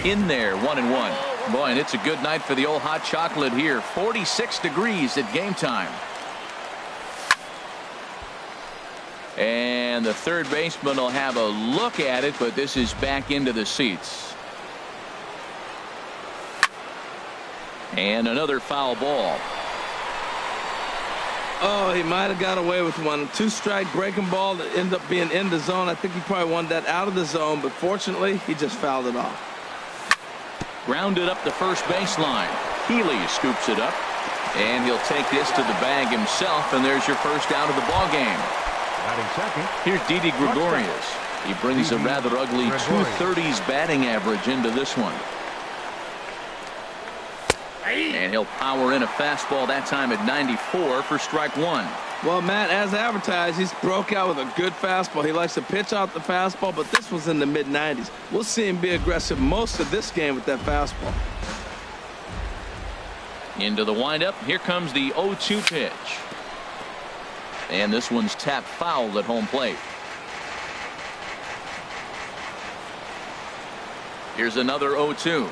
In there, 1-1. Boy, and it's a good night for the old hot chocolate here. 46 degrees at game time. And the third baseman will have a look at it, but this is back into the seats. And another foul ball. Oh, he might have got away with one. 2-strike breaking ball that ended up being in the zone. I think he probably wanted that out of the zone, but fortunately, he just fouled it off. Grounded up the first baseline. Healy scoops it up, and he'll take this to the bag himself, and there's your first out of the ball game. Here's Didi Gregorius. He brings a rather ugly 230s batting average into this one. And he'll power in a fastball that time at 94 for strike one. Well, Matt, as advertised, he's broke out with a good fastball. He likes to pitch out the fastball, but this was in the mid-90s. We'll see him be aggressive most of this game with that fastball. Into the windup. Here comes the 0-2 pitch. And this one's tapped foul at home plate. Here's another 0-2.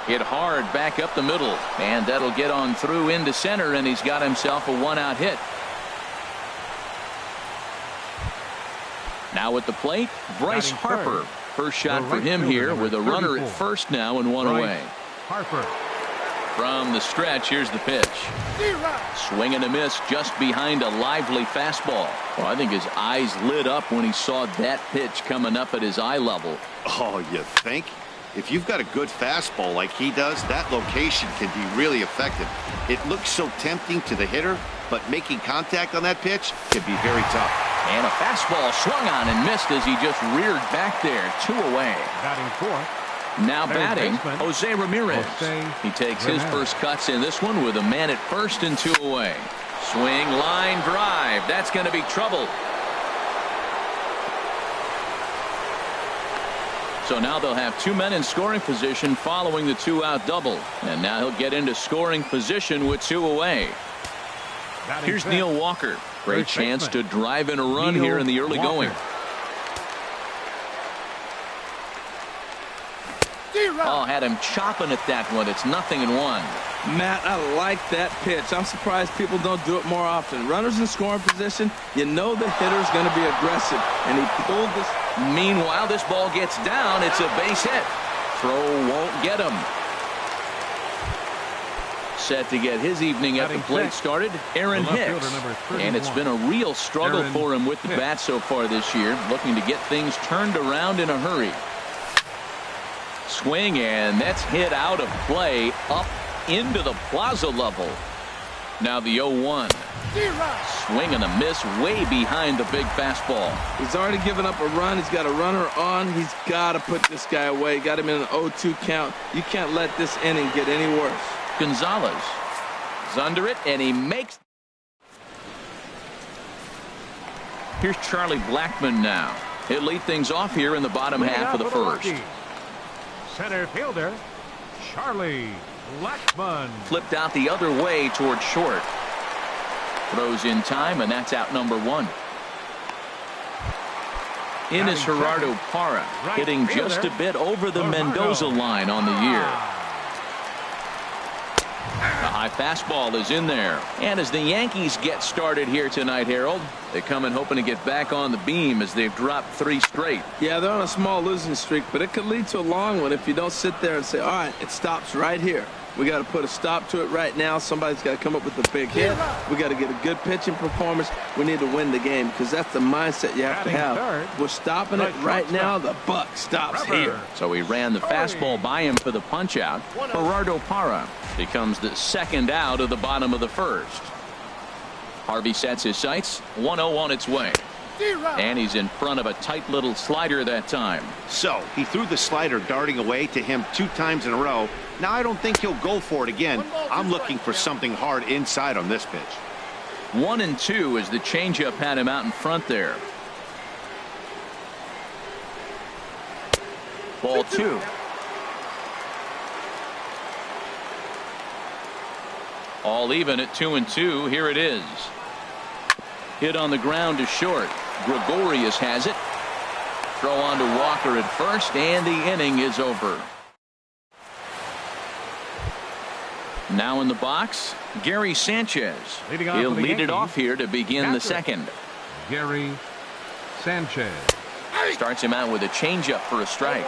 Hit hard back up the middle, and that'll get on through into center, and he's got himself a one-out hit. Now at the plate, Bryce Harper. First shot for him here with a runner at first now and one away. Harper. From the stretch, here's the pitch. Swing and a miss just behind a lively fastball. Well, I think his eyes lit up when he saw that pitch coming up at his eye level. Oh, you think? If you've got a good fastball like he does, that location can be really effective. It looks so tempting to the hitter, but making contact on that pitch can be very tough. And a fastball swung on and missed as he just reared back there. 2 away. Batting fourth. Now batting, Jose Ramirez. He takes his first cuts in this one with a man at first and 2 away. Swing, line drive. That's going to be trouble. So now they'll have 2 men in scoring position following the 2-out double. And now he'll get into scoring position with 2 away. Here's Neil Walker. Great chance to drive in a run here in the early going. Oh, had him chopping at that one. It's 0-1. Matt, I like that pitch. I'm surprised people don't do it more often. Runners in scoring position, you know the hitter's going to be aggressive, and he pulled this. Meanwhile, this ball gets down. It's a base hit. Throw won't get him. Set to get his evening at the plate started, Aaron Hicks. And it's been a real struggle for him with the bat so far this year, looking to get things turned around in a hurry. Swing, and that's hit out of play up into the plaza level. Now the 0-1. Swing and a miss way behind the big fastball. He's already given up a run. He's got a runner on. He's got to put this guy away. Got him in an 0-2 count. You can't let this inning get any worse. Gonzalez is under it, and he makes. Here's Charlie Blackmon now. He'll lead things off here in the bottom half of the first. Center fielder, Charlie Blackmon. Flipped out the other way toward short. Throws in time, and that's out number 1. In is Gerardo Parra, hitting just a bit over the Mendoza line on the year. The high fastball is in there. And as the Yankees get started here tonight, Harold, they come in hoping to get back on the beam as they've dropped 3 straight. Yeah, they're on a small losing streak, but it could lead to a long one if you don't sit there and say, all right, it stops right here. We got to put a stop to it right now. Somebody's got to come up with a big hit. We got to get a good pitching performance. We need to win the game because that's the mindset you have to have. We're stopping it right now. The buck stops here. So he ran the fastball by him for the punch out. Gerardo Parra becomes the second out of the bottom of the first. Harvey sets his sights. 1-0 on its way. And he's in front of a tight little slider that time. So he threw the slider darting away to him 2 times in a row. Now I don't think he'll go for it again. I'm looking for something hard inside on this pitch. 1-2 as the changeup had him out in front there. Ball 2. All even at 2-2. Here it is. Hit on the ground to short. Gregorius has it. throw on to Walker at first, and the inning is over. Now in the box, Gary Sanchez. He'll lead it off here to begin the second. Gary Sanchez. Starts him out with a changeup for a strike.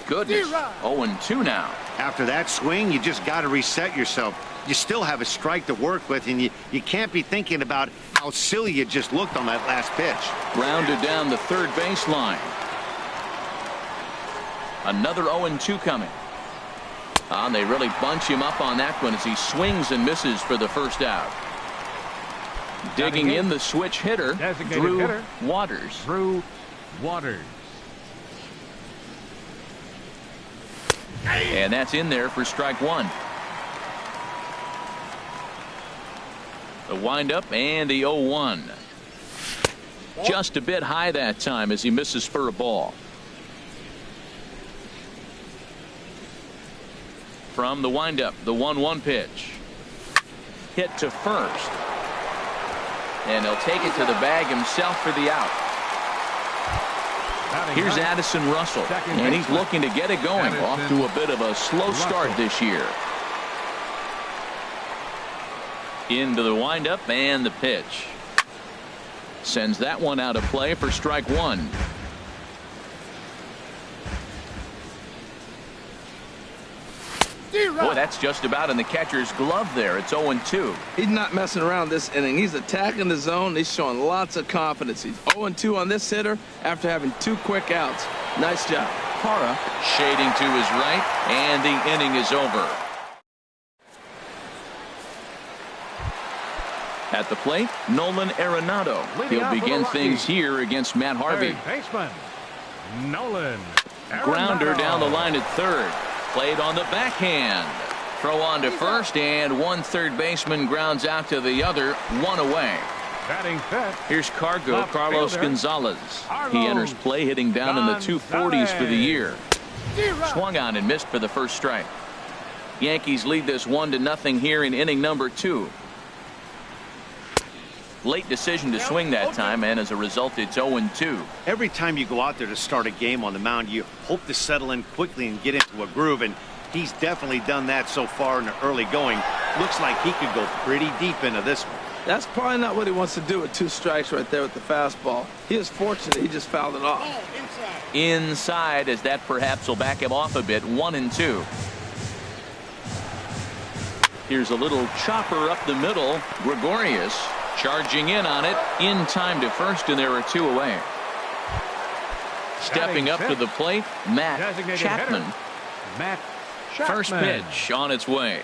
Goodness. 0-2 now. After that swing, you just got to reset yourself. You still have a strike to work with, and you can't be thinking about how silly you just looked on that last pitch. Grounded down the third baseline. Another 0-2 coming. And they really bunch him up on that one as he swings and misses for the first out. Digging in the switch hitter, Drew Waters. Drew Waters. And that's in there for strike one. The windup and the 0-1. Just a bit high that time as he misses for a ball. From the windup, the 1-1 pitch. Hit to first. And he'll take it to the bag himself for the out. Here's Addison Russell, and he's looking to get it going. Off to a bit of a slow start this year. Into the windup and the pitch. Sends that one out of play for strike one. Boy, that's just about in the catcher's glove there. It's 0-2. He's not messing around this inning. He's attacking the zone. He's showing lots of confidence. He's 0-2 on this hitter after having 2 quick outs. Nice job. Parra shading to his right, and the inning is over. At the plate, Nolan Arenado. He'll begin things here against Matt Harvey. Third baseman, Nolan Arenado. Grounder down the line at third. Played on the backhand. Throw on to first, and one third baseman grounds out to the other, one away. Batting fifth. Here's Cargo, Left Carlos fielder, Gonzalez. Carlos He enters play hitting down in the 240s for the year. Gonzalez. Swung on and missed for the first strike. Yankees lead this 1-0 here in inning number 2. Late decision to swing that time, and as a result, it's 0-2. Every time you go out there to start a game on the mound, you hope to settle in quickly and get into a groove, and he's definitely done that so far in the early going. Looks like he could go pretty deep into this one. That's probably not what he wants to do with 2 strikes right there with the fastball. He is fortunate he just fouled it off. Inside, as that perhaps will back him off a bit. 1-2. Here's a little chopper up the middle. Gregorius charging in on it, in time to first, and there are 2 away. Stepping up to the plate, Matt Chapman. Matt Chapman. First pitch on its way.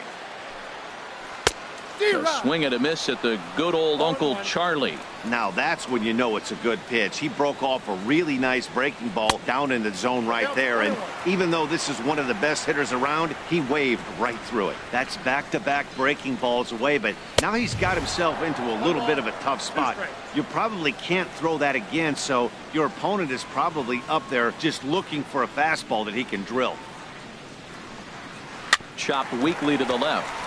A swing and a miss at the good old Uncle Charlie. Now that's when you know it's a good pitch. He broke off a really nice breaking ball down in the zone right there, and even though this is one of the best hitters around, he waved right through it. That's back-to-back breaking balls away, but now he's got himself into a little bit of a tough spot. You probably can't throw that again, so your opponent is probably up there just looking for a fastball that he can drill. Chopped weakly to the left.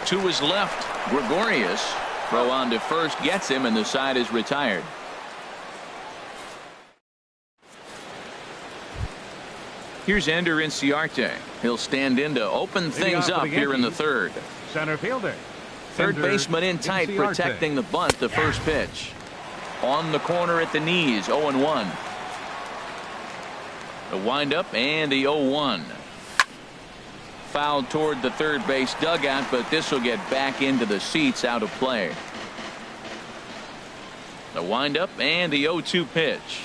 To his left, Gregorius. Throw on to first gets him, and the side is retired. Here's Ender Inciarte. He'll stand in to open things up here in the third. Center fielder. Third Ender baseman in tight, Inciarte. protecting the bunt. The first pitch. On the corner at the knees, 0-1. The windup and the 0-1. Fouled toward the third base dugout, but this will get back into the seats, out of play. The windup and the 0-2 pitch.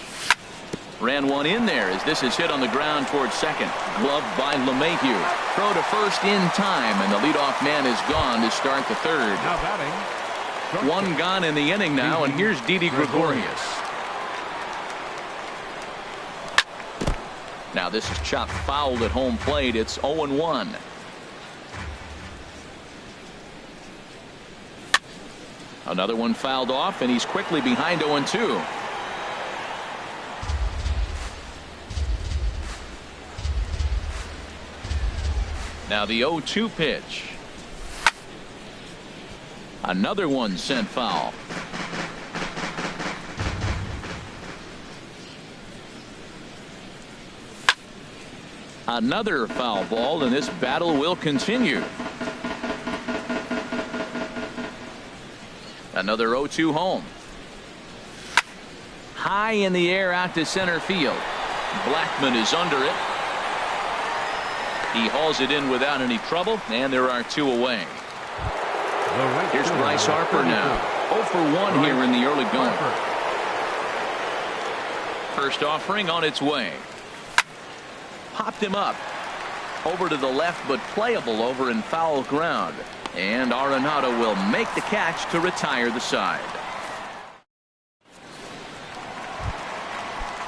Ran one in there as this is hit on the ground towards second. Gloved by LeMahieu. Throw to first in time, and the leadoff man is gone to start the third. Now batting. One gone in the inning now, and here's Didi Gregorius. Now this is chopped fouled at home plate. It's 0-1. Another one fouled off, and he's quickly behind 0-2. Now the 0-2 pitch. Another one sent foul. Another foul ball, and this battle will continue. Another 0-2 home. High in the air out to center field. Blackman is under it. He hauls it in without any trouble, and there are 2 away. Here's Bryce Harper now. 0 for 1 here in the early going. First offering on its way. Popped him up. Over to the left, but playable over in foul ground. And Arenado will make the catch to retire the side.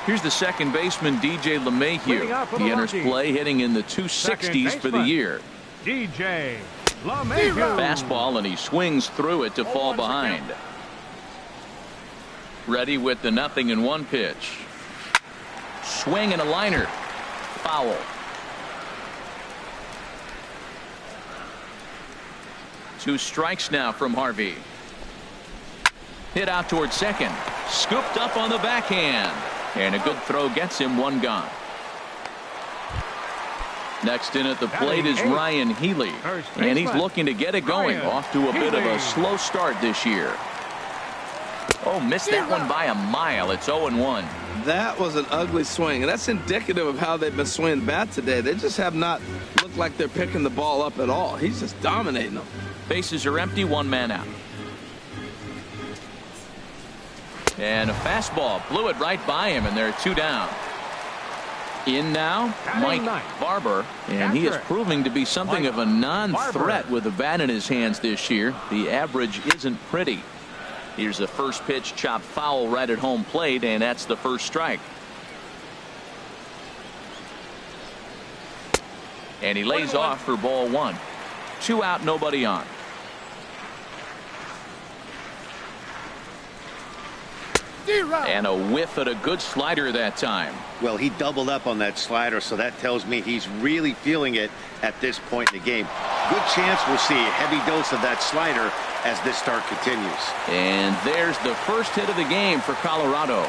Here's the second baseman, DJ LeMahieu. He enters play hitting in the 260s for the year. DJ LeMahieu. Fastball, and he swings through it to fall behind. Ready with the 0-1 pitch. Swing and a liner. Foul. 2 strikes now from Harvey. Hit out towards second. Scooped up on the backhand. And a good throw gets him 1 gone. Next in at the plate is Ryan Healy. And he's looking to get it going. Off to a bit of a slow start this year. Oh, missed that one by a mile. It's 0-1. That was an ugly swing, and that's indicative of how they've been swinging the bat today. They just have not looked like they're picking the ball up at all. He's just dominating them. Bases are empty, 1 man out. And a fastball blew it right by him, and there are 2 down. In now, Mike Barber, and he is proving to be something of a non-threat with the bat in his hands this year. The average isn't pretty. Here's the first pitch, chopped foul right at home plate, and that's the first strike. And he lays off for ball 1. 2 out, nobody on. And a whiff at a good slider that time. Well, he doubled up on that slider, so that tells me he's really feeling it at this point in the game. Good chance we'll see a heavy dose of that slider as this start continues. And there's the first hit of the game for Colorado.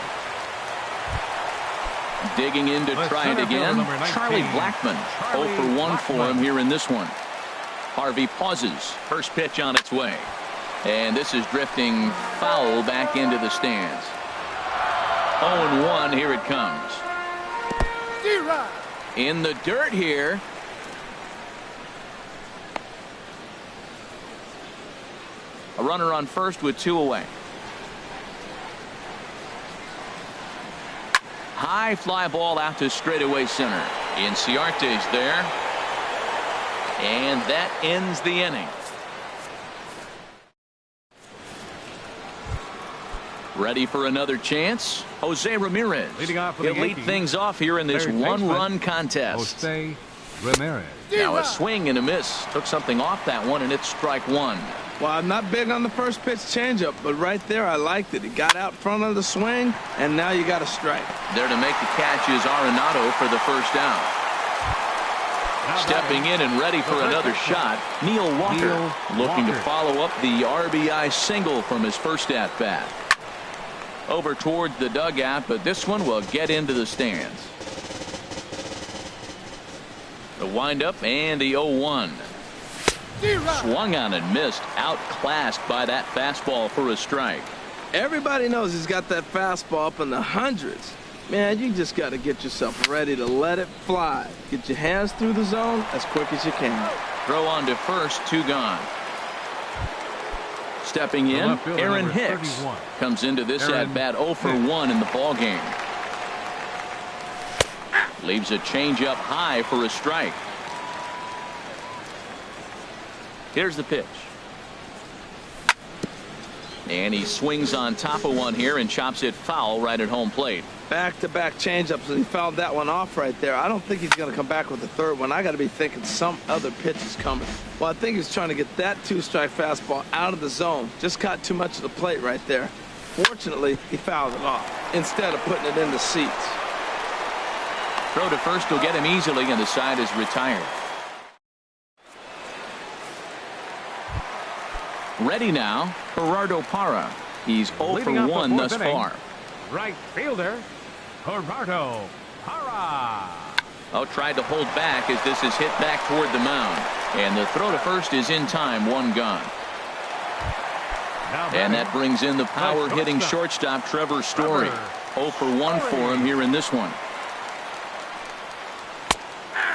Digging in to try it again, Charlie Blackman. 0 for 1 for him here in this one. Harvey pauses. First pitch on its way. And this is drifting foul back into the stands. 0-1, here it comes. In the dirt here. A runner on first with 2 away. High fly ball out to straightaway center. Inciarte's there. And that ends the inning. Ready for another chance? Jose Ramirez. He'll lead things off here in this 1-run contest. Jose Ramirez. Now a swing and a miss. Took something off that one, and it's strike 1. Well, I'm not big on the first pitch changeup, but right there I liked it. He got out front of the swing, and now you got a strike. There to make the catch is Arenado for the first down. Stepping in and ready for another shot, Neil Walker, looking to follow up the RBI single from his first at-bat. Over towards the dugout, but this one will get into the stands. The windup and the 0-1. Swung on and missed, outclassed by that fastball for a strike. Everybody knows he's got that fastball up in the hundreds. Man, you just got to get yourself ready to let it fly. Get your hands through the zone as quick as you can. Throw on to first, 2 gone. Stepping in, Aaron Hicks comes into this at-bat 0 for 1 in the ballgame. Leaves a changeup high for a strike. Here's the pitch. And he swings on top of one here and chops it foul right at home plate. Back-to-back changeups, and he fouled that one off right there. I don't think he's going to come back with the third one. I got to be thinking some other pitch is coming. Well, I think he's trying to get that 2-strike fastball out of the zone. Just caught too much of the plate right there. Fortunately, he fouled it off instead of putting it in the seats. Throw to first will get him easily, and the side is retired. Ready now, Gerardo Parra. He's 0 for 1 thus far. Right fielder, Gerardo Parra. Oh, tried to hold back as this is hit back toward the mound. And the throw to first is in time, one gone. And that brings in the power-hitting shortstop, Trevor Story. 0 for 1 for him here in this one.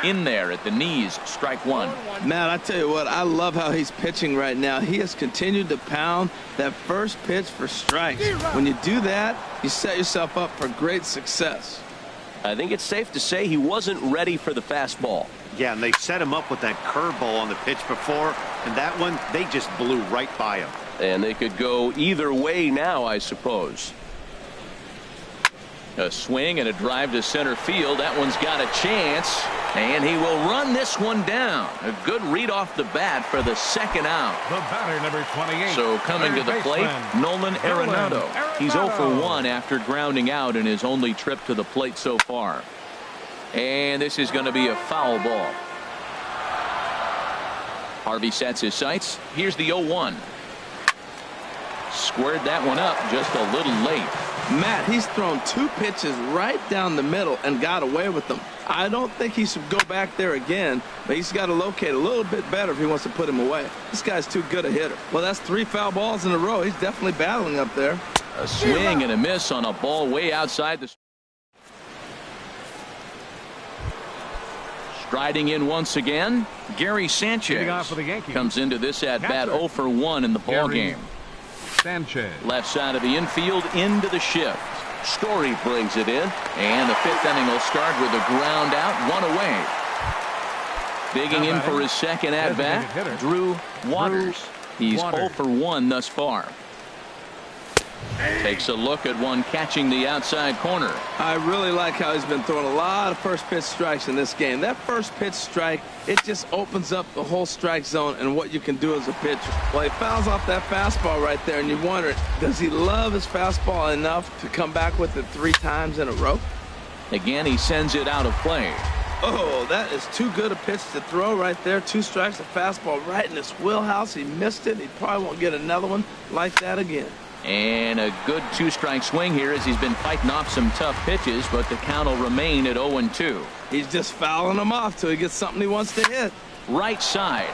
In there at the knees, strike one. Matt, I tell you what, I love how he's pitching right now. He has continued to pound that first pitch for strikes. When you do that, you set yourself up for great success. I think it's safe to say he wasn't ready for the fastball. Yeah, and they set him up with that curveball on the pitch before, and that one, they just blew right by him. And they could go either way now, I suppose. A swing and a drive to center field. That one's got a chance, and he will run this one down. A good read off the bat for the second out. The batter, number 28. So coming to the plate, Nolan Arenado. He's 0 for 1 after grounding out in his only trip to the plate so far. And this is going to be a foul ball. Harvey sets his sights. Here's the 0-1. Squared that one up just a little late. Matt, he's thrown 2 pitches right down the middle and got away with them. I don't think he should go back there again, but he's got to locate a little bit better if he wants to put him away. This guy's too good a hitter. Well, that's 3 foul balls in a row. He's definitely battling up there. A swing and a miss on a ball way outside the. Striding in once again, Gary Sanchez comes into this at bat 0 for 1 in the ball game. Sanchez. Left side of the infield into the shift. Story brings it in. And the 5th inning will start with a ground out, 1 away. Digging in for his second at bat, Drew Waters. He's 0 for 1 thus far. Takes a look at one catching the outside corner. I really like how he's been throwing a lot of first pitch strikes in this game. That first pitch strike, it just opens up the whole strike zone and what you can do as a pitcher. Well, he fouls off that fastball right there, and you wonder, does he love his fastball enough to come back with it 3 times in a row? Again, he sends it out of play. Oh, that is too good a pitch to throw right there. 2 strikes, a fastball right in his wheelhouse. He missed it. He probably won't get another one like that again. And a good 2-strike swing here as he's been fighting off some tough pitches, but the count will remain at 0-2. He's just fouling them off till he gets something he wants to hit. Right side.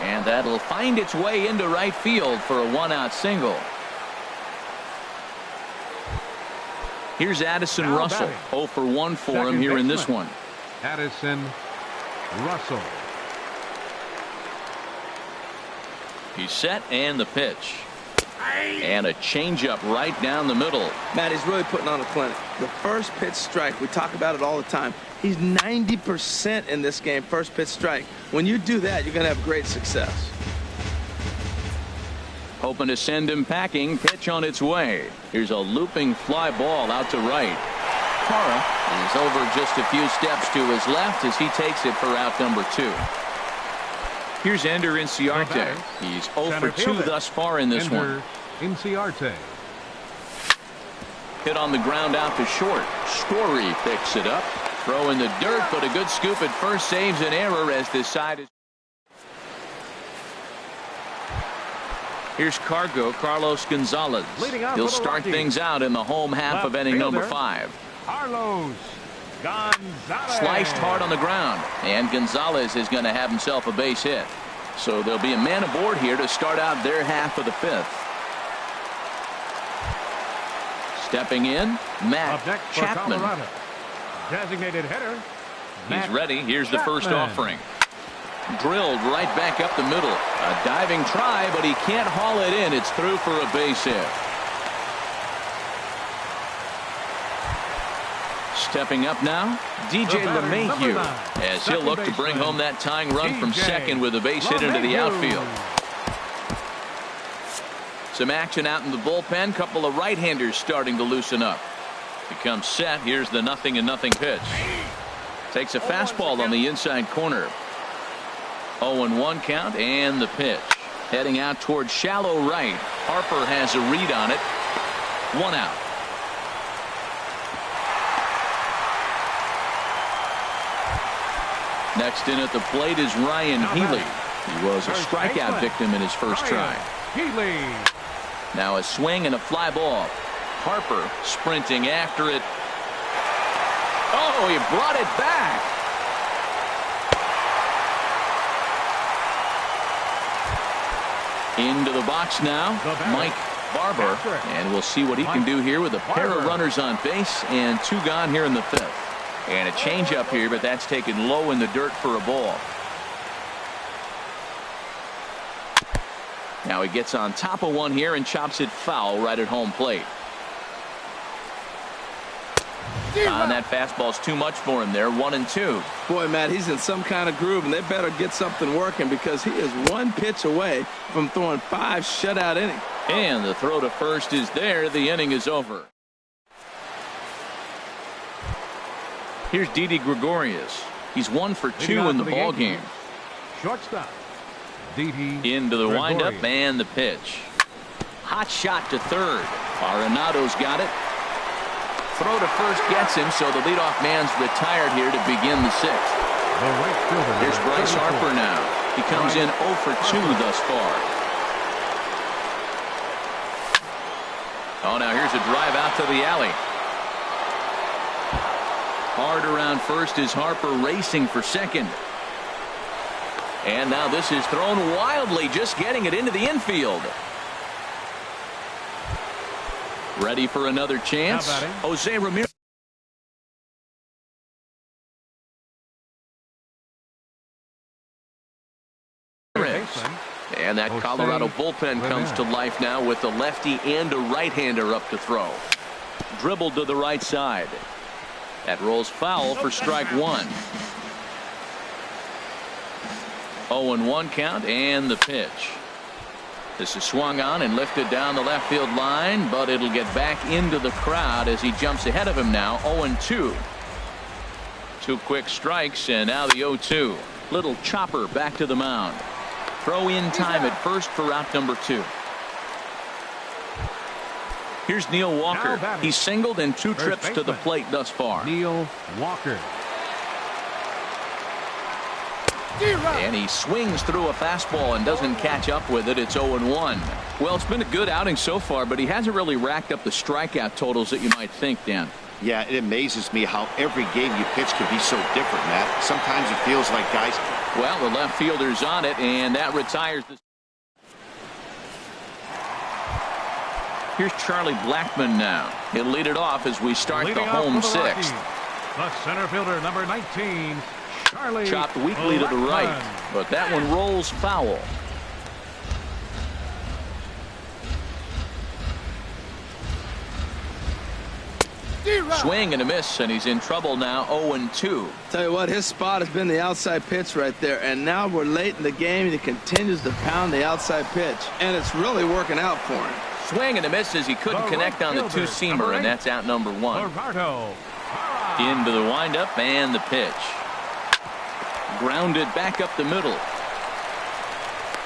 And that'll find its way into right field for a 1-out single. Here's Addison Russell. 0 for 1 for him here in this one. Addison Russell. He's set and the pitch. And a changeup right down the middle. Matt, he's really putting on a clinic. The first pitch strike, we talk about it all the time. He's 90% in this game, first pitch strike. When you do that, you're going to have great success. Hoping to send him packing. Pitch on its way. Here's a looping fly ball out to right. Parra is over just a few steps to his left as he takes it for out number 2. Here's Ender Inciarte. He's 0 for 2 thus far in this one. Inciarte. Hit on the ground out to short. Story picks it up. Throw in the dirt, but a good scoop at first saves an error as this side is. Here's Carlos Gonzalez. He'll start things out in the home half of inning number 5. Carlos Gonzalez. Sliced hard on the ground, and Gonzalez is going to have himself a base hit. So there'll be a man aboard here to start out their half of the 5th. Stepping in, Matt Chapman. Designated hitter. He's ready. Here's the first offering. Drilled right back up the middle. A diving try, but he can't haul it in. It's through for a base hit. Stepping up now, DJ LeMahieu, as he'll look to bring home that tying run from second with a base hit into the outfield. Some action out in the bullpen. Couple of right-handers starting to loosen up. Becomes set. Here's the 0-0 pitch. Takes a fastball on the inside corner. 0-1 count and the pitch. Heading out towards shallow right. Harper has a read on it. 1 out. Next in at the plate is Ryan Healy. He was a strikeout victim in his first try. Healy. Now a swing and a fly ball. Harper sprinting after it. Oh, he brought it back. Into the box now, Mike Barber, and we'll see what he can do here with a pair of runners on base and 2 gone here in the 5th. And a changeup here, but that's taken low in the dirt for a ball. Now he gets on top of one here and chops it foul right at home plate. And that fastball's too much for him there. 1-2. Boy, Matt, he's in some kind of groove, and they better get something working because he is 1 pitch away from throwing 5 shutout innings. And the throw to first is there. The inning is over. Here's Didi Gregorius. He's 1 for 2 in the ball game. Shortstop. Didi into the windup and the pitch. Hot shot to third. Arenado's got it. Throw to first gets him, so the leadoff man's retired here to begin the 6th. Here's Bryce Harper now. He comes in 0 for 2 thus far. Oh, now here's a drive out to the alley. Hard around first is Harper racing for second. And now this is thrown wildly, just getting it into the infield. Ready for another chance. Jose Ramirez. And that Colorado bullpen comes to life now with a lefty and a right-hander up to throw. Dribbled to the right side. That rolls foul for strike 1. 0-1 count and the pitch. This is swung on and lifted down the left field line, but it'll get back into the crowd as he jumps ahead of him now. 0-2. 2 quick strikes, and now the 0-2. Little chopper back to the mound. Throw in time at first for out number 2. Here's Neil Walker. He's singled in 2 trips to the plate thus far. Neil Walker. And he swings through a fastball and doesn't catch up with it. It's 0-1. Well, it's been a good outing so far, but he hasn't really racked up the strikeout totals that you might think, Dan. Yeah, it amazes me how every game you pitch can be so different, Matt. Sometimes it feels like guys. Well, the left fielder's on it, and that retires the. Here's Charlie Blackmon now. He'll lead it off as we start the home 6th. The center fielder, number 19. Charlie chopped weakly to the right, but that one rolls foul. Swing and a miss, and he's in trouble now. 0-2. Tell you what, his spot has been the outside pitch right there, and now we're late in the game and he continues to pound the outside pitch, and it's really working out for him. Swing and a miss as he couldn't connect on the 2-seamer, and that's out number 1. Into the windup and the pitch. Grounded back up the middle.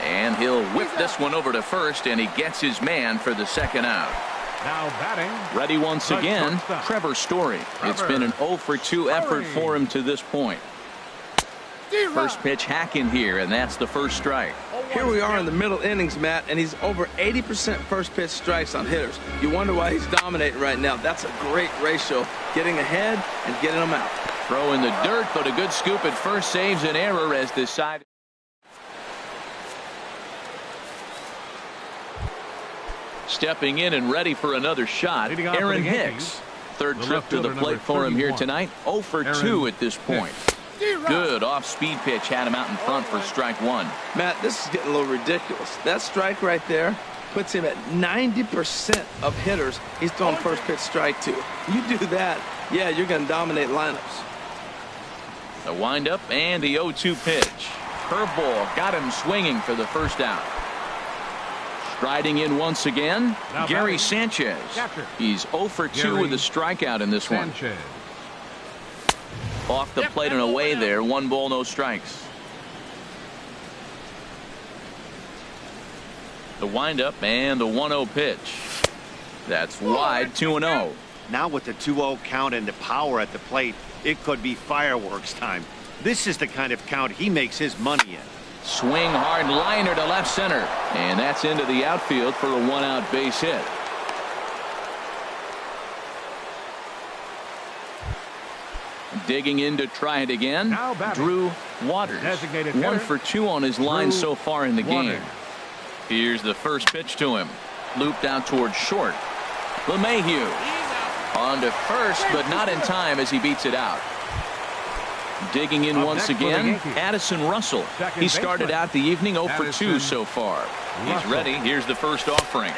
And he'll whip this one over to first, and he gets his man for the 2nd out. Now batting. Ready once again, Trevor Story. It's been an 0 for 2 effort for him to this point. First pitch hacking here, and that's the first strike. Here we are in the middle innings, Matt, and he's over 80% first pitch strikes on hitters. You wonder why he's dominating right now. That's a great ratio, getting ahead and getting them out. Throw in the dirt, but a good scoop at first saves an error as this side. Stepping in and ready for another shot, Aaron Hicks. 3rd trip to the plate for him here tonight. 0 for 2 at this point. Good off-speed pitch had him out in front for strike 1. Matt, this is getting a little ridiculous. That strike right there puts him at 90% of hitters he's throwing first pitch strike to. You do that, yeah, you're going to dominate lineups. The windup and the 0-2 pitch. Curveball got him swinging for the first out. Striding in once again, Gary Sanchez. He's 0 for 2 with a strikeout in this one. Off the plate and away there. 1 ball, no strikes. The windup and the 1-0 pitch. That's wide. 2-0. Now with the 2-0 count and the power at the plate, it could be fireworks time. This is the kind of count he makes his money in. Swing hard liner to left center, and that's into the outfield for a 1-out base hit. Digging in to try it again, Now batting. Drew Waters. Designated 1 hitter, for 2 on his line Drew so far in the Waters. game. Here's the first pitch to him. Looped out towards short. LeMahieu on to first, but not in time as he beats it out. Digging in Up once next for the again, Yankees. Addison Russell. Second He started baseman. out the evening 0 for 2 Addison so far. He's Russell. ready. Here's the first offering.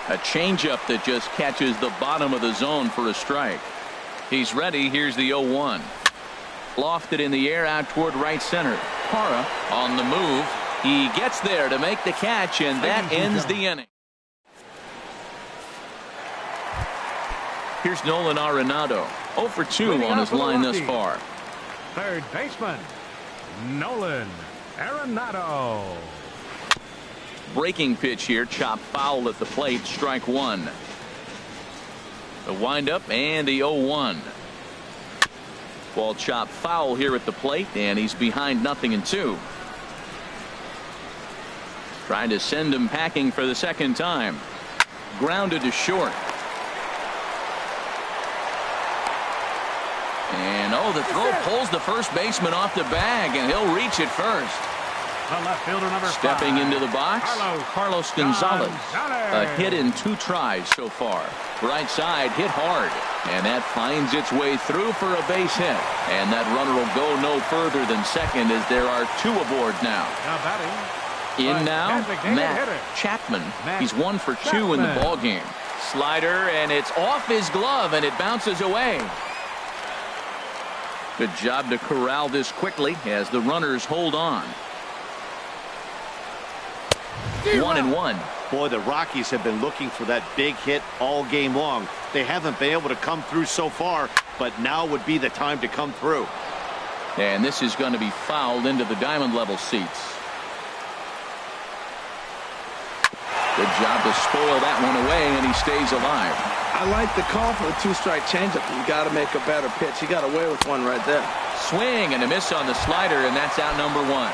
A changeup that just catches the bottom of the zone for a strike. He's ready. Here's the 0-1. Lofted in the air out toward right center. Parra on the move. He gets there to make the catch, and that ends the inning. Here's Nolan Arenado. 0 for 2 Leading on off his line thus Milwaukee. far. Third baseman, Nolan Arenado. Breaking pitch here. Chop foul at the plate. Strike 1. The windup and the 0-1. Ball chop foul here at the plate, and he's behind 0-2. Trying to send him packing for the second time. Grounded to short. And the throw pulls the first baseman off the bag, and he'll reach it first. The left fielder, number Stepping 5. into the box, Carlos Gonzalez. A hit in 2 tries so far. Right side hit hard, and that finds its way through for a base hit. And that runner will go no further than second as there are 2 aboard now. Now batting. In now, Designated Matt hitter. Chapman. Matt He's 1 for 2 in the Chapman. ball game. Slider, and it's off his glove, and it bounces away. Good job to corral this quickly as the runners hold on. 1-1. Boy, the Rockies have been looking for that big hit all game long. They haven't been able to come through so far, but now would be the time to come through. And this is going to be fouled into the diamond level seats. Good job to spoil that one away, and he stays alive. I like the call for the 2-strike changeup. You got to make a better pitch. He got away with one right there. Swing and a miss on the slider, and that's out number 1.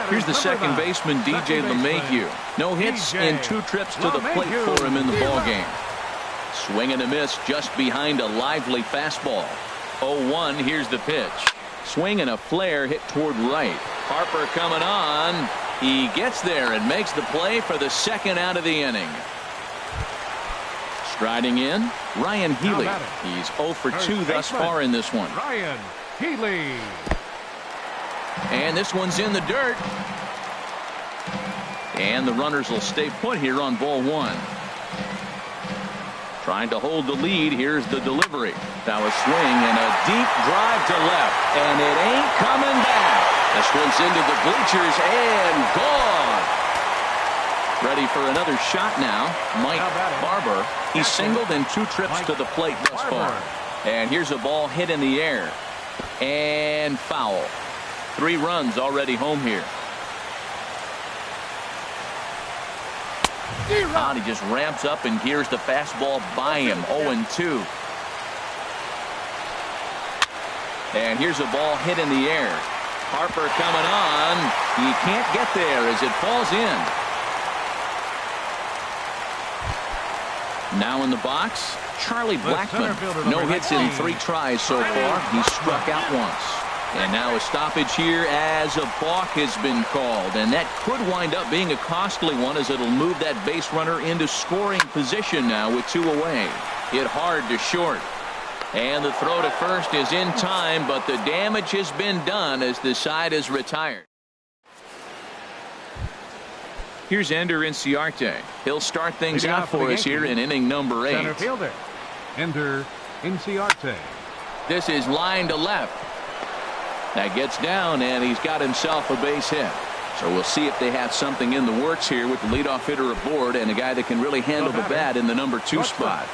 Here's the second baseman, DJ LeMahieu. No hits in 2 trips to the plate for him in the ball game. Swing and a miss just behind a lively fastball. 0-1. Here's the pitch. Swing and a flare hit toward right. Harper coming on. He gets there and makes the play for the second out of the inning. Striding in, Ryan Healy. He's 0 for 2 thus far in this one. Ryan Healy. And this one's in the dirt. And the runners will stay put here on ball 1. Trying to hold the lead. Here's the delivery. Now a swing and a deep drive to left. And it ain't coming back. This one's into the bleachers and gone. Ready for another shot now. Mike Barber. He's singled in 2 trips to the plate thus far. And here's a ball hit in the air. And foul. 3 runs already home here. He just ramps up and gears the fastball by him. 0-2. And here's a ball hit in the air. Harper coming on. He can't get there as it falls in. Now in the box, Charlie Blackmon. No hits in 3 tries so far. He struck out once. And now a stoppage here as a balk has been called. And that could wind up being a costly one as it'll move that base runner into scoring position now with 2 away. Hit hard to short. And the throw to first is in time, but the damage has been done as the side is retired. Here's Ender Inciarte. He'll start things out for us here in inning number 8. Center fielder, Ender Inciarte. This is line to left. That gets down, and he's got himself a base hit. So we'll see if they have something in the works here with the leadoff hitter aboard and a guy that can really handle the bat in the number 2 spot.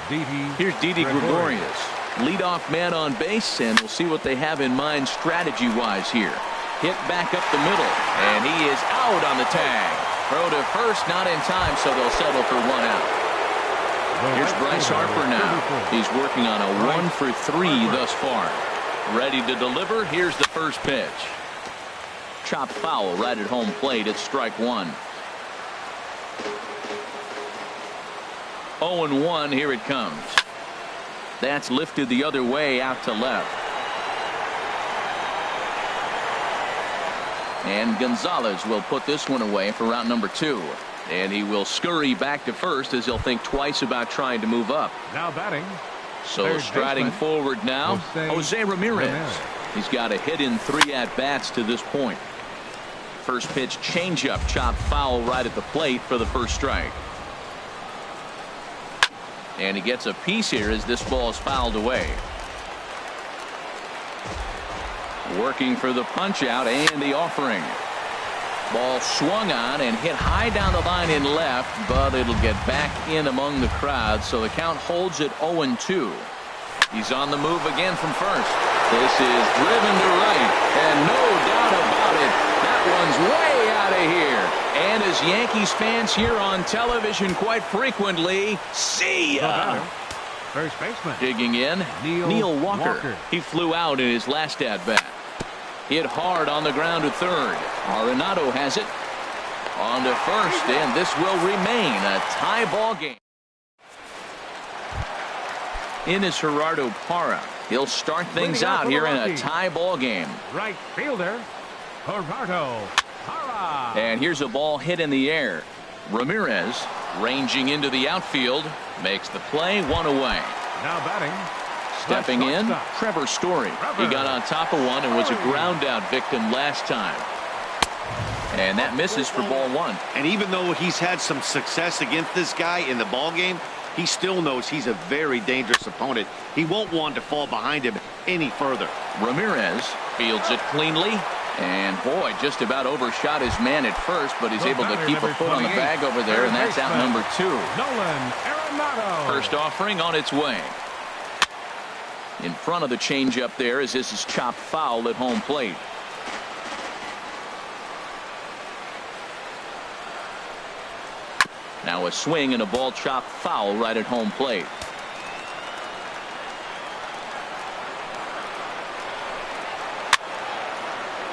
Here's Didi Gregorius. Leadoff man on base, and we'll see what they have in mind strategy-wise here. Hit back up the middle, and he is out on the tag. Throw to first, not in time, so they'll settle for 1 out. Here's Bryce Harper now. He's working on a 1 for 3 thus far. Ready to deliver. Here's the first pitch. Chop foul right at home plate. It's strike 1. 0-1. Here it comes. That's lifted the other way out to left. And Gonzalez will put this one away for route number 2. And he will scurry back to first as he'll think twice about trying to move up. Now batting. So striding forward now, Jose Ramirez. He's got a hit in 3 at-bats to this point. First pitch changeup, chopped foul right at the plate for the first strike. And he gets a piece here as this ball is fouled away. Working for the punch out and the offering. Ball swung on and hit high down the line in left, but it'll get back in among the crowd, so the count holds at 0-2. He's on the move again from first. This is driven to right, and no doubt about it, that one's way out of here. And as Yankees fans hear on television quite frequently, see ya! First baseman. Digging in, Neil Walker. He flew out in his last at-bat. Hit hard on the ground to third. Arenado has it. On to first, and this will remain a tie ball game. In is Gerardo Parra. He'll start things out here in a tie ball game. Right fielder, Gerardo Parra. And here's a ball hit in the air. Ramirez ranging into the outfield makes the play, 1 away. Now batting. Stepping in, Trevor Story. He got on top of one and was a ground out victim last time. And that misses for ball 1. And even though he's had some success against this guy in the ball game, he still knows he's a very dangerous opponent. He won't want to fall behind him any further. Ramirez fields it cleanly. And boy, just about overshot his man at first, but he's able to keep a foot on the bag over there, and that's out number 2. Nolan Arenado. First offering on its way. In front of the changeup there as this is chopped foul at home plate. Now a swing and a ball chopped foul right at home plate.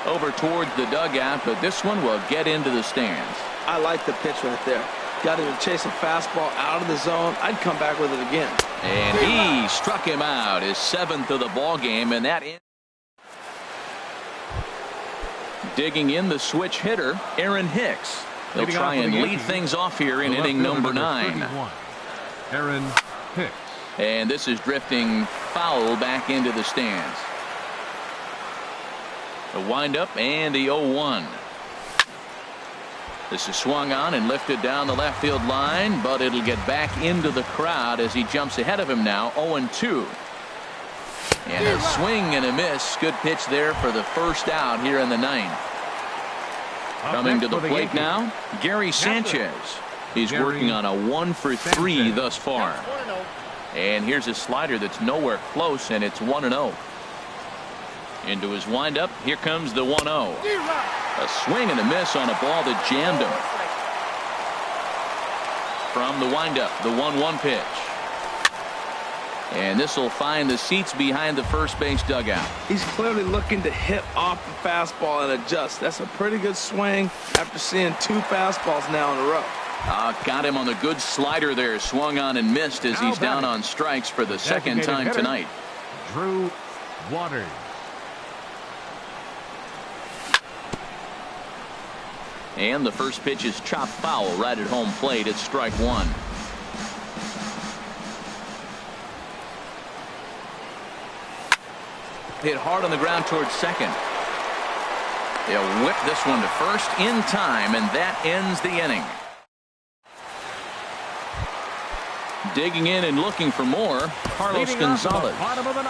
Over towards the dugout, but this one will get into the stands. I like the pitch right there. Got him to chase a fastball out of the zone. I'd come back with it again. And he struck him out, his 7th of the ball game, and that ends. Digging in the switch hitter, Aaron Hicks. They'll try and lead things off here in inning number 9. Aaron Hicks. And this is drifting foul back into the stands. The windup and the 0-1. This is swung on and lifted down the left field line, but it'll get back into the crowd as he jumps ahead of him now, 0-2. And a swing and a miss. Good pitch there for the first out here in the 9th. Coming to the plate now, Gary Sanchez. He's working on a 1-for-3 thus far. And here's a slider that's nowhere close, and it's 1-0. Into his windup, here comes the 1-0. A swing and a miss on a ball that jammed him. From the windup, the 1-1 pitch. And this will find the seats behind the first base dugout. He's clearly looking to hit off the fastball and adjust. That's a pretty good swing after seeing 2 fastballs now in a row. Got him on the good slider there. Swung on and missed as he's down on strikes for the second time tonight. Drew Waters. And the first pitch is chopped foul right at home plate. It's strike 1. Hit hard on the ground towards second. They'll whip this one to first in time, and that ends the inning. Digging in and looking for more, Carlos Gonzalez.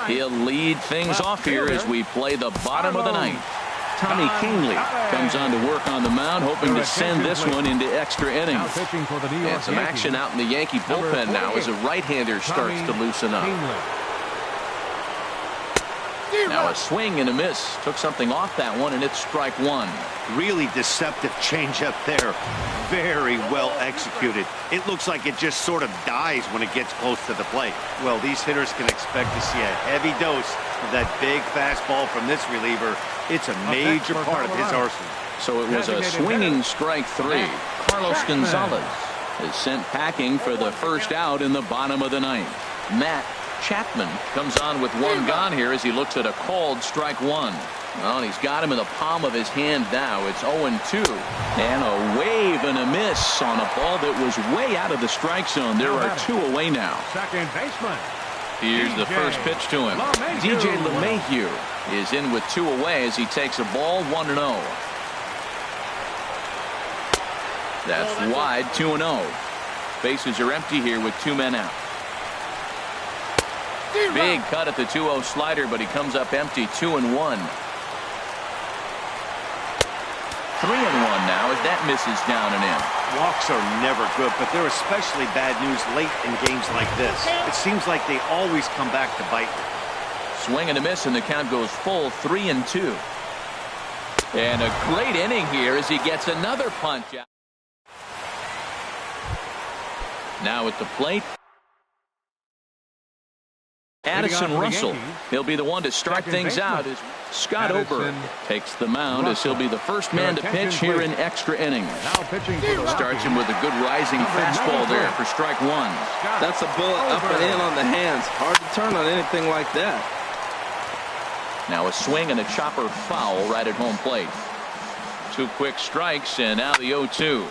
He'll lead things off here as we play the bottom of the 9th. Tommy Kingley comes on to work on the mound, hoping to send this one into extra innings. And some action out in the Yankee bullpen now as a right-hander starts to loosen up. Now a swing and a miss. Took something off that one, and it's strike 1. Really deceptive changeup there. Very well executed. It looks like it just sort of dies when it gets close to the plate. Well, these hitters can expect to see a heavy dose of that big fastball from this reliever. It's a major part of his arsenal. So it was a swinging strike 3. Carlos Gonzalez is sent packing for the first out in the bottom of the 9th. Matt Chapman comes on with one gone here as he looks at a called strike one. Well, he's got him in the palm of his hand now. It's 0-2. And a wave and a miss on a ball that was way out of the strike zone. There are two away now. Second baseman. Here's the first pitch to him. DJ LeMahieu is in with two away as he takes a ball 1-0. That's wide, 2-0. Bases are empty here with two men out. Big cut at the 2-0 slider, but he comes up empty, 2-1. 3-1 now as that misses down and in. Walks are never good, but they're especially bad news late in games like this. It seems like they always come back to bite. Swing and a miss, and the count goes full, 3-2. And a great inning here as he gets another punch out. Now at the plate, Addison Russell. He'll be the one to start things out as Scott Oberg takes the mound as he'll be the first man to pitch here in extra innings. Starts him with a good rising fastball there for strike one. That's a bullet up and in on the hands. Hard to turn on anything like that. Now a swing and a chopper foul right at home plate. Two quick strikes and now the 0-2.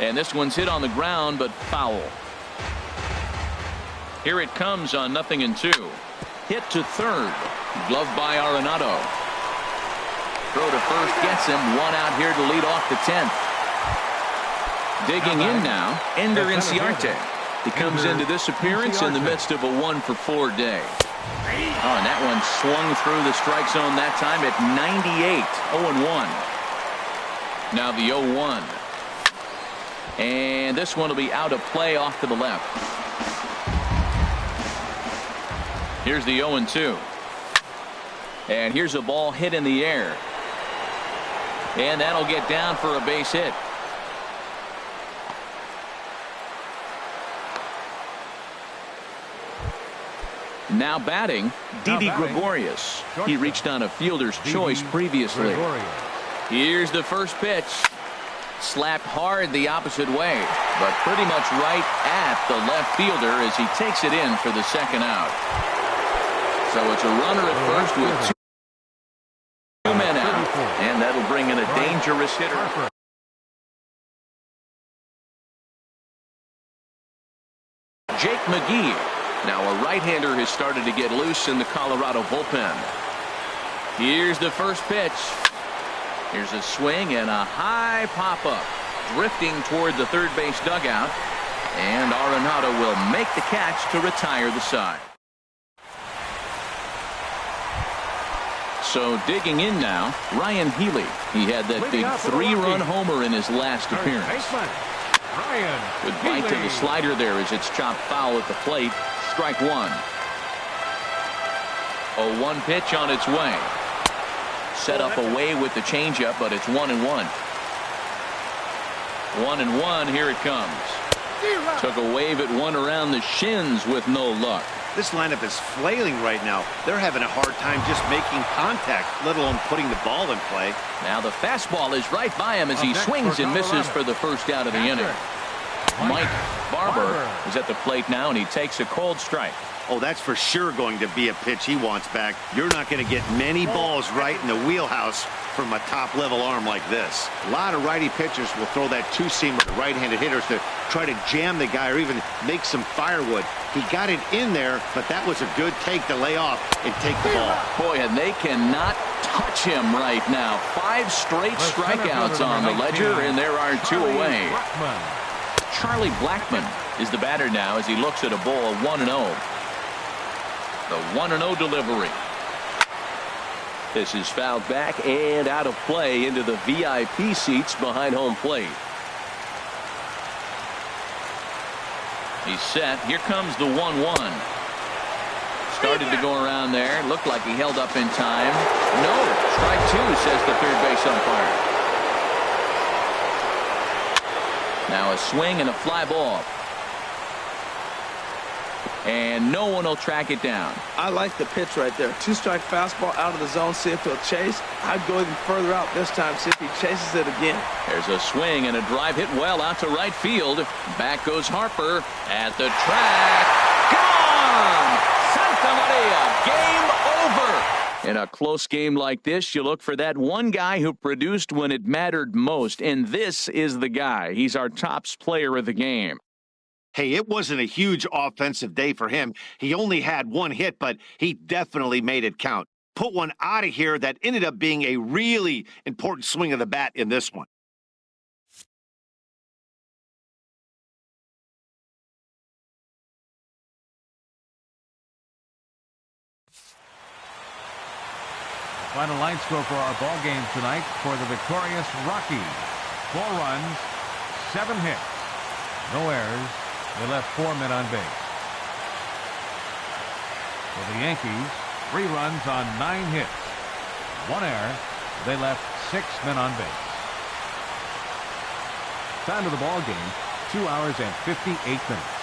And this one's hit on the ground but foul. Here it comes on 0-2. Hit to third. Gloved by Arenado. Throw to first gets him. One out here to lead off the 10th. Digging in now, Ender Inciarte. He comes into this appearance in the midst of a 1-for-4 day. Oh, and that one swung through the strike zone that time at 98. 0-1. Now the 0-1. And this one will be out of play off to the left. Here's the 0-2. And here's a ball hit in the air. And that'll get down for a base hit. Now batting, Didi Gregorius. He reached on a fielder's choice previously. Here's the first pitch. Slapped hard the opposite way, but pretty much right at the left fielder as he takes it in for the second out. So it's a runner at first with two men out, and that'll bring in a dangerous hitter. Jake McGee. Now a right-hander has started to get loose in the Colorado bullpen. Here's the first pitch. Here's a swing and a high pop-up. Drifting toward the third base dugout. And Arenado will make the catch to retire the side. So digging in now, Ryan Healy. He had that big three-run homer in his last appearance. Good bite to the slider there as it's chopped foul at the plate. Strike one. 0-1 pitch on its way. Set up away with the changeup, but it's 1-1. 1-1. Here it comes. Took a wave at one around the shins with no luck. This lineup is flailing right now. They're having a hard time just making contact, let alone putting the ball in play. Now the fastball is right by him as he swings and misses for the first out of the inning. Mike Barber is at the plate now, and he takes a cold strike. Oh, that's for sure going to be a pitch he wants back. You're not going to get many balls right in the wheelhouse from a top-level arm like this. A lot of righty pitchers will throw that two-seamer to right-handed hitters to try to jam the guy or even make some firewood. He got it in there, but that was a good take to lay off and take the ball. Boy, and they cannot touch him right now. 5 straight strikeouts on the ledger, and there are 2 away. Charlie Blackmon is the batter now as he looks at a ball 1-0. The 1-0 delivery. This is fouled back and out of play into the VIP seats behind home plate. He's set. Here comes the 1-1. Started to go around there. Looked like he held up in time. No. Strike 2, says the third base umpire. Now a swing and a fly ball. And no one will track it down. I like the pitch right there. 2-strike fastball out of the zone. See if he'll chase. I'd go even further out this time. See if he chases it again. There's a swing and a drive hit well out to right field. Back goes Harper at the track. Gone! Game over. In a close game like this, you look for that one guy who produced when it mattered most, and this is the guy. He's our top player of the game. Hey, it wasn't a huge offensive day for him. He only had one hit, but he definitely made it count. Put one out of here that ended up being a really important swing of the bat in this one. Final line score for our ball game tonight for the victorious Rockies. 4 runs, 7 hits, no errors. They left 4 men on base. For the Yankees, 3 runs on 9 hits, 1 error. They left 6 men on base. Time of the ball game, 2 hours and 58 minutes.